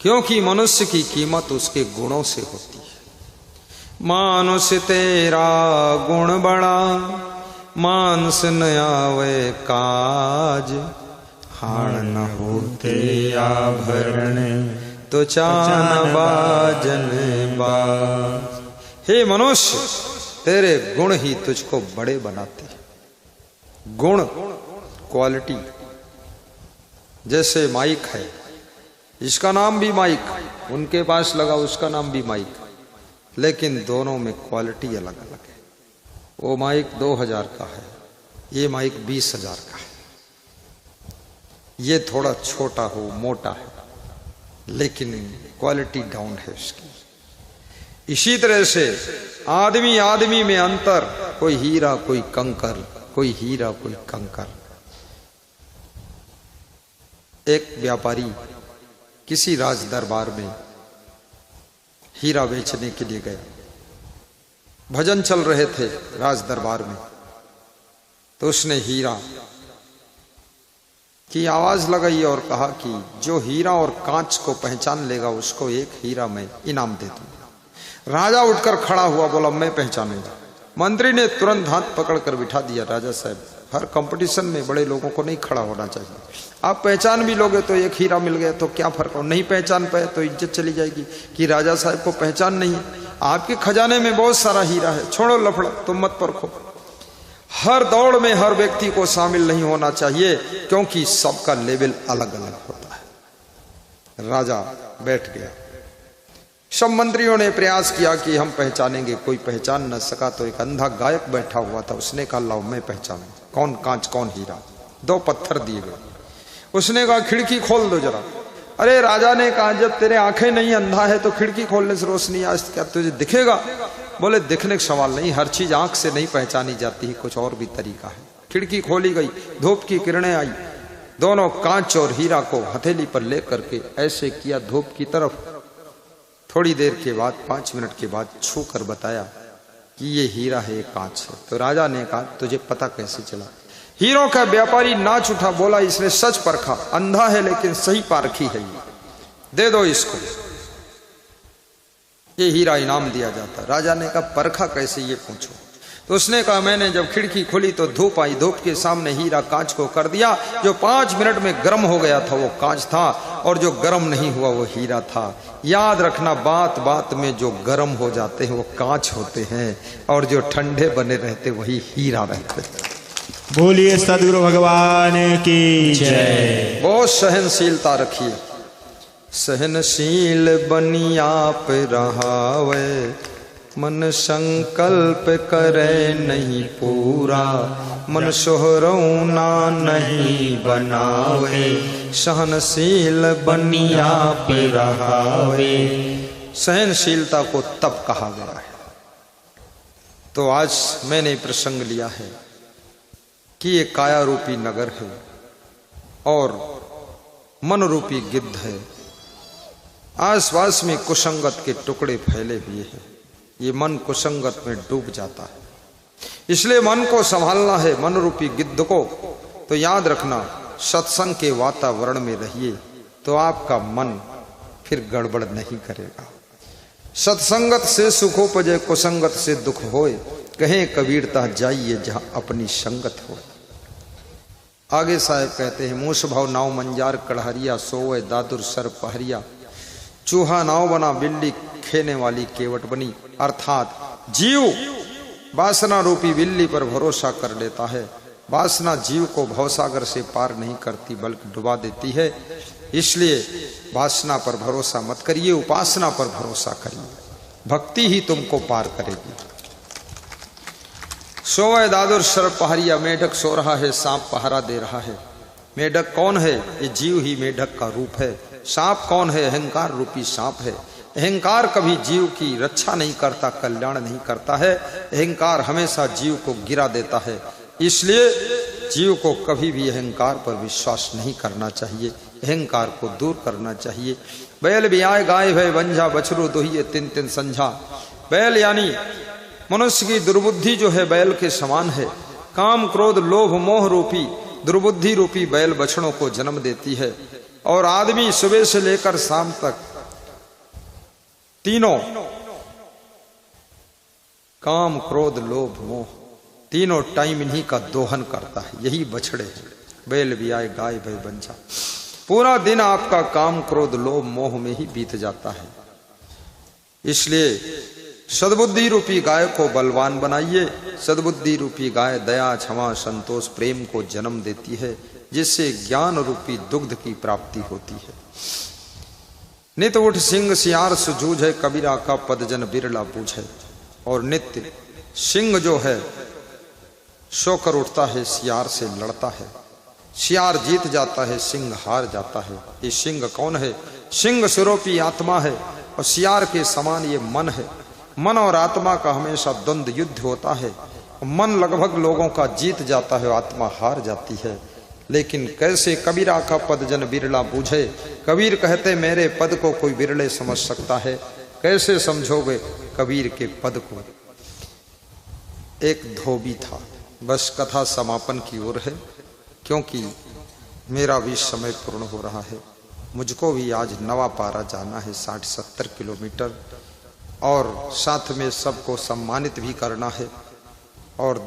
क्योंकि मनुष्य की कीमत उसके गुणों से होती है। मानुष तेरा गुण बड़ा, मानस न आवे काज, हाण न होते आभरण, तो चान बाजन बाज। हे मनुष्य, तेरे गुण ही तुझको बड़े बनाते हैं। गुण, क्वालिटी। जैसे माइक है, इसका नाम भी माइक, उनके पास लगा उसका नाम भी माइक, लेकिन दोनों में क्वालिटी अलग अलग है। वो माइक 2000 का है, ये माइक 20,000 का है। ये थोड़ा छोटा हो, मोटा है, लेकिन क्वालिटी डाउन है उसकी। इसी तरह से आदमी आदमी में अंतर, कोई हीरा कोई कंकर, कोई हीरा कोई कंकर। एक व्यापारी किसी राज दरबार में हीरा बेचने के लिए गए। भजन चल रहे थे राज दरबार में, तो उसने हीरा की आवाज लगाई और कहा कि जो हीरा और कांच को पहचान लेगा उसको एक हीरा मैं इनाम दे दूंगा। राजा उठकर खड़ा हुआ, बोला मैं पहचानूंगा। मंत्री ने तुरंत हाथ पकड़कर बिठा दिया, राजा साहब हर कंपटीशन में बड़े लोगों को नहीं खड़ा होना चाहिए। आप पहचान भी लोगे तो एक हीरा मिल गया तो क्या फर्क हो, नहीं पहचान पाए तो इज्जत चली जाएगी कि राजा साहब को पहचान नहीं है। आपके खजाने में बहुत सारा हीरा है, छोड़ो लफड़ा, तुम मत परखो। हर दौड़ में हर व्यक्ति को शामिल नहीं होना चाहिए, क्योंकि सबका लेवल अलग अलग होता है। राजा बैठ गया। सब मंत्रियों ने प्रयास किया कि हम पहचानेंगे, कोई पहचान न सका। तो एक अंधा गायक बैठा हुआ था, उसने कहा लाओ मैं पहचानूं कौन कांच कौन हीरा। 2 पत्थर दिए गए। उसने कहा खिड़की खोल दो जरा। अरे राजा ने कहा जब तेरे आंखें नहीं, अंधा है तो खिड़की खोलने से रोशनी आज क्या तुझे दिखेगा? बोले दिखने का सवाल नहीं, हर चीज आंख से नहीं पहचानी जाती है, कुछ और भी तरीका है। खिड़की खोली गई, धूप की किरणें आई, दोनों कांच और हीरा को हथेली पर लेकर के ऐसे किया धूप की तरफ। थोड़ी देर के बाद, 5 मिनट के बाद छू कर बताया कि ये हीरा है, ये कांच है। तो राजा ने कहा तुझे पता कैसे चला? हीरो का व्यापारी नाच उठा, बोला इसने सच परखा, अंधा है लेकिन सही पारखी है, ये दे दो इसको, ये हीरा इनाम दिया जाता। राजा ने कहा परखा कैसे, ये पूछो। तो उसने कहा मैंने जब खिड़की खोली तो धूप आई, धूप के सामने हीरा कांच को कर दिया। जो 5 मिनट में गर्म हो गया था वो कांच था, और जो गर्म नहीं हुआ वो हीरा था। याद रखना, बात बात में जो गर्म हो जाते हैं वो कांच होते हैं, और जो ठंडे बने रहते वही हीरा रहते हैं। बोलिए सदगुरु भगवान की जय। बहुत सहनशीलता रखिए। सहनशील बनी आप रहावे, मन संकल्प करे नहीं पूरा, मन सोहरौना नहीं बनावे, सहनशील बनी आप रहावे। सहनशीलता को तब कहा गया है। तो आज मैंने प्रसंग लिया है कि ये काया रूपी नगर है और मन रूपी गिद्ध है। आसपास में कुसंगत के टुकड़े फैले हुए हैं। ये मन कुसंगत में डूब जाता है, इसलिए मन को संभालना है, मन रूपी गिद्ध को। तो याद रखना, सत्संग के वातावरण में रहिए तो आपका मन फिर गड़बड़ नहीं करेगा। सत्संगत से सुखोपजय, कुसंगत से दुख होए, कहें कबीरता जाइए जहां अपनी संगत हो। आगे साहब कहते हैं, मूस भाव नाव मंजार कड़हरिया, सोवे दादुर सर पहरिया, चूहा नाव बना बिल्ली खेने वाली केवट बनी। अर्थात जीव वासना रूपी बिल्ली पर भरोसा कर लेता है। वासना जीव को भवसागर से पार नहीं करती बल्कि डुबा देती है। इसलिए वासना पर भरोसा मत करिए, उपासना पर भरोसा करिए, भक्ति ही तुमको पार करेगी। सोवे दादुर सर पहरिया, मेढक सो रहा है, सांप पहरा दे रहा है। मेढक कौन है? ये जीव ही मेढक का रूप है। सांप कौन है? अहंकार रूपी सांप है। अहंकार कभी जीव की रक्षा नहीं करता, कल्याण नहीं करता है। अहंकार हमेशा जीव को गिरा देता है। इसलिए जीव को कभी भी अहंकार पर विश्वास नहीं करना चाहिए, अहंकार को दूर करना चाहिए। बैल भी आए गाय भय बंझा, बछरू दोहिए 3 संझा। बैल यानी मनुष्य की दुर्बुद्धि जो है बैल के समान है। काम क्रोध लोभ मोह रूपी दुर्बुद्धि रूपी बैल बछड़ों को जन्म देती है, और आदमी सुबह से लेकर शाम तक तीनों काम क्रोध लोभ मोह तीनों टाइम इन्हीं का दोहन करता है। यही बछड़े हैं, बैल भी आए गाय भय बंजा। पूरा दिन आपका काम क्रोध लोभ मोह में ही बीत जाता है। इसलिए सद्बुद्धि रूपी गाय को बलवान बनाइए। सद्बुद्धि रूपी गाय दया क्षमा संतोष प्रेम को जन्म देती है, जिससे ज्ञान रूपी दुग्ध की प्राप्ति होती है। नित उठ सिंह सियार सुजूझ है, कबीरा का पदजन बिरला पूछे। और नित्य सिंह जो है सोकर उठता है, सियार से लड़ता है। सियार जीत जाता है, सिंह हार जाता है। ये सिंह कौन है? सिंह स्वरूपी आत्मा है और सियार के समान ये मन है। मन और आत्मा का हमेशा द्वंद्व युद्ध होता है। मन लगभग लोगों का जीत जाता है, आत्मा हार जाती है। लेकिन कैसे? कबीरा का पद जन बिरला बूझे। कबीर कहते मेरे पद को कोई बिरले समझ सकता है। कैसे समझोगे कबीर के पद को? एक धोबी था। बस कथा समापन की ओर है, क्योंकि मेरा भी समय पूर्ण हो रहा है। मुझको भी आज नवापारा जाना है, 60-70 किलोमीटर, और साथ में सबको सम्मानित भी करना है और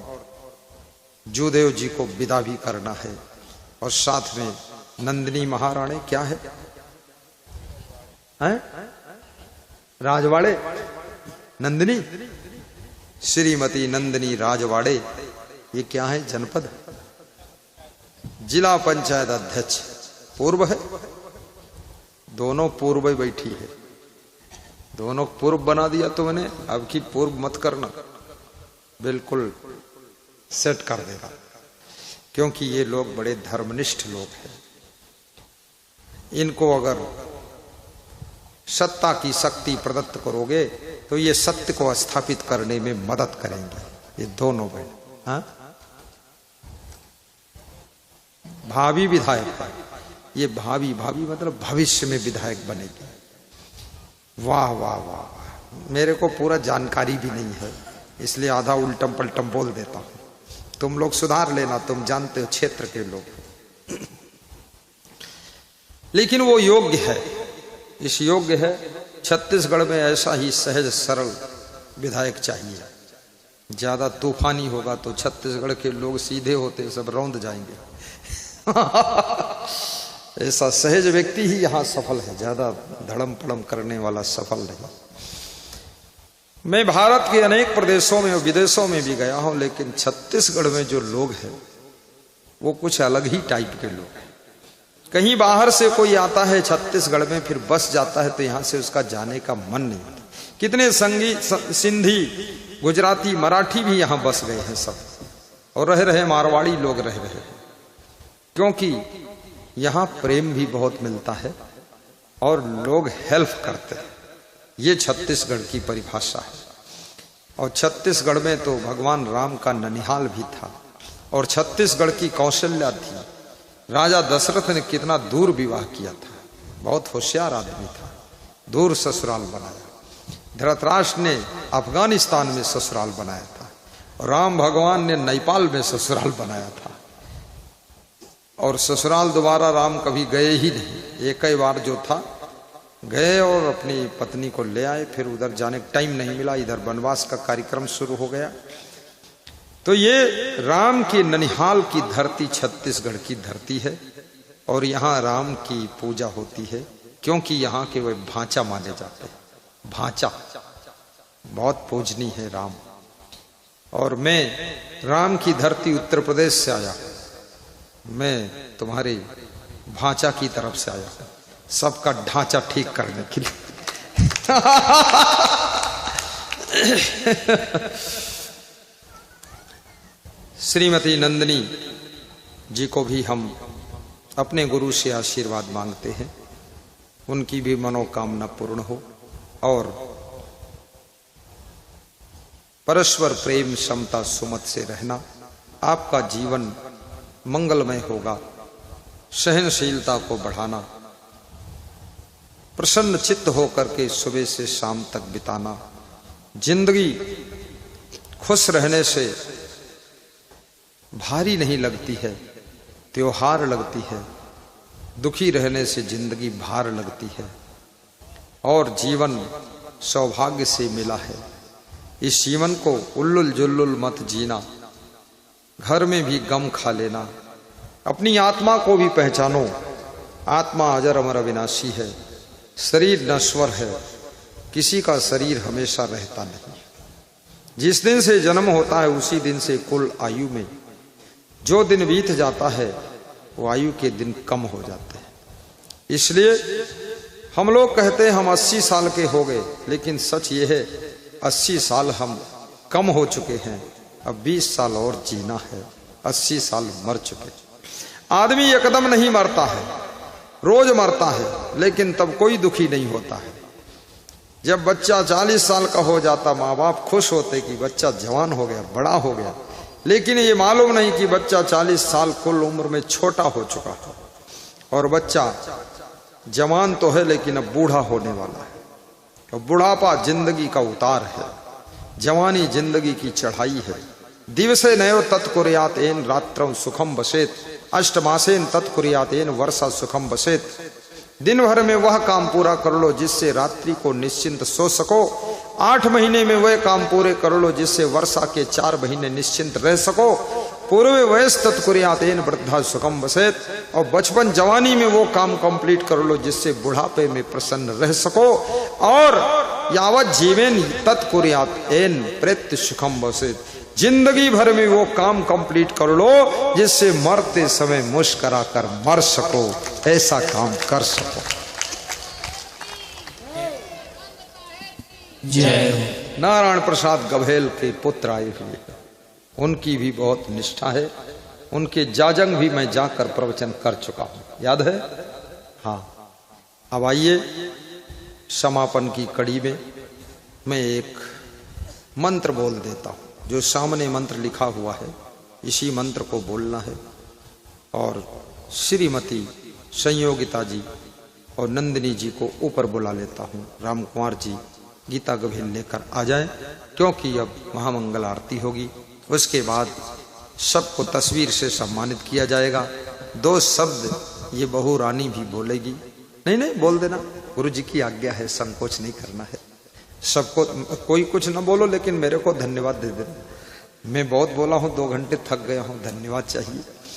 जूदेव जी को विदा भी करना है। और साथ में नंदिनी महारानी क्या है, हैं? राजवाड़े नंदिनी, श्रीमती नंदिनी राजवाड़े, ये क्या है? जनपद जिला पंचायत अध्यक्ष पूर्व है। दोनों पूर्व ही बैठी है, दोनों पूर्व बना दिया तो मैंने। अब की पूर्व मत करना, बिल्कुल सेट कर देगा, क्योंकि ये लोग बड़े धर्मनिष्ठ लोग हैं। इनको अगर सत्ता की शक्ति प्रदत्त करोगे तो ये सत्य को स्थापित करने में मदद करेंगे। ये दोनों बहन, हाँ? भावी विधायक, ये भावी मतलब भविष्य में विधायक बनेगी। वाह वाह वाह। मेरे को पूरा जानकारी भी नहीं है, इसलिए आधा उल्टम पलटम बोल देता हूं। तुम लोग सुधार लेना, तुम जानते हो क्षेत्र के लोग। लेकिन वो योग्य है, इस योग्य है। छत्तीसगढ़ में ऐसा ही सहज सरल विधायक चाहिए। ज्यादा तूफानी होगा तो छत्तीसगढ़ के लोग सीधे होते सब रौंद जाएंगे। ऐसा सहज व्यक्ति ही यहां सफल है, ज्यादा धड़म पड़म करने वाला सफल नहीं। मैं भारत के अनेक प्रदेशों में और विदेशों में भी गया हूं, लेकिन छत्तीसगढ़ में जो लोग हैं वो कुछ अलग ही टाइप के लोग हैं। कहीं बाहर से कोई आता है छत्तीसगढ़ में, फिर बस जाता है तो यहां से उसका जाने का मन नहीं होता। कितने सिंधी गुजराती मराठी भी यहां बस गए हैं सब, और रह रहे मारवाड़ी लोग रह रहे हैं, क्योंकि यहां प्रेम भी बहुत मिलता है और लोग हेल्प करते हैं। ये छत्तीसगढ़ की परिभाषा है। और छत्तीसगढ़ में तो भगवान राम का ननिहाल भी था, और छत्तीसगढ़ की कौशल्या थी। राजा दशरथ ने कितना दूर विवाह किया था, बहुत होशियार आदमी था, दूर ससुराल बनाया। धृतराष्ट्र ने अफगानिस्तान में ससुराल बनाया था, और राम भगवान ने नेपाल में ससुराल बनाया था। और ससुराल दोबारा राम कभी गए ही नहीं, एक ही बार जो था गए और अपनी पत्नी को ले आए, फिर उधर जाने का टाइम नहीं मिला, इधर वनवास का कार्यक्रम शुरू हो गया। तो ये राम की ननिहाल की धरती छत्तीसगढ़ की धरती है, और यहाँ राम की पूजा होती है, क्योंकि यहाँ के वे भांचा माने जाते हैं। भांचा बहुत पूजनीय है राम। और मैं राम की धरती उत्तर प्रदेश से आया, मैं तुम्हारे भांचा की तरफ से आया, सबका ढांचा ठीक करने के लिए। श्रीमती नंदिनी जी को भी हम अपने गुरु से आशीर्वाद मांगते हैं, उनकी भी मनोकामना पूर्ण हो और परस्पर प्रेम समता सुमत से रहना, आपका जीवन मंगलमय होगा। सहनशीलता को बढ़ाना, प्रसन्न चित्त होकर के सुबह से शाम तक बिताना। जिंदगी खुश रहने से भारी नहीं लगती है, त्योहार लगती है। दुखी रहने से जिंदगी भार लगती है और जीवन सौभाग्य से मिला है। इस जीवन को उल्लुल जुल्लुल मत जीना, घर में भी गम खा लेना। अपनी आत्मा को भी पहचानो, आत्मा अजर अमर अविनाशी है, शरीर नश्वर है, किसी का शरीर हमेशा रहता नहीं। जिस दिन से जन्म होता है उसी दिन से कुल आयु में जो दिन बीत जाता है वो आयु के दिन कम हो जाते हैं। इसलिए हम लोग कहते हैं हम 80 साल के हो गए, लेकिन सच ये है 80 साल हम कम हो चुके हैं, अब 20 साल और जीना है। 80 साल मर चुके। आदमी एकदम नहीं मरता है, रोज मरता है, लेकिन तब कोई दुखी नहीं होता है। जब बच्चा 40 साल का हो जाता, माँ बाप खुश होते कि बच्चा जवान हो गया, बड़ा हो गया, लेकिन ये मालूम नहीं कि बच्चा 40 साल कुल उम्र में छोटा हो चुका है और बच्चा जवान तो है लेकिन अब बूढ़ा होने वाला है। और बुढ़ापा जिंदगी का उतार है, जवानी जिंदगी की चढ़ाई है। दिवसे नयो तत्कुर्यातेन रात्रौ सुखम बसेत, अष्टमासेन तत्कुर्यातेन वर्षा सुखम बसेत। दिन भर में वह काम पूरा कर लो जिससे रात्रि को निश्चिंत सो सको। 8 महीने में वह काम पूरे कर लो जिससे वर्षा के 4 महीने निश्चिंत रह सको। पूर्व वयस तत्कुर्यातेन वृद्धा सुखम बसेत। और बचपन जवानी में वो काम कंप्लीट कर लो जिससे बुढ़ापे में प्रसन्न रह सको। और यावत जीवेन तत्कुर्यातेन प्रेत्य सुखम बसेत। जिंदगी भर में वो काम कंप्लीट कर लो जिससे मरते समय मुस्कुरा कर मर सको, ऐसा काम कर सको। जय। नारायण प्रसाद गभेल के पुत्र आए हुए, उनकी भी बहुत निष्ठा है। उनके जाजंग भी मैं जाकर प्रवचन कर चुका हूं, याद है? हाँ। अब आइए समापन की कड़ी में मैं एक मंत्र बोल देता हूं। जो सामने मंत्र लिखा हुआ है इसी मंत्र को बोलना है। और श्रीमती संयोगिता जी और नंदिनी जी को ऊपर बुला लेता हूँ। राम कुमार जी गीता गभीर लेकर आ जाए, क्योंकि अब महामंगल आरती होगी। उसके बाद सबको तस्वीर से सम्मानित किया जाएगा। 2 शब्द ये बहू रानी भी बोलेगी। नहीं बोल देना, गुरु जी की आज्ञा है, संकोच नहीं करना है। सबको कोई कुछ ना बोलो, लेकिन मेरे को धन्यवाद दे देना। मैं बहुत बोला हूँ, 2 घंटे थक गया हूँ, धन्यवाद चाहिए।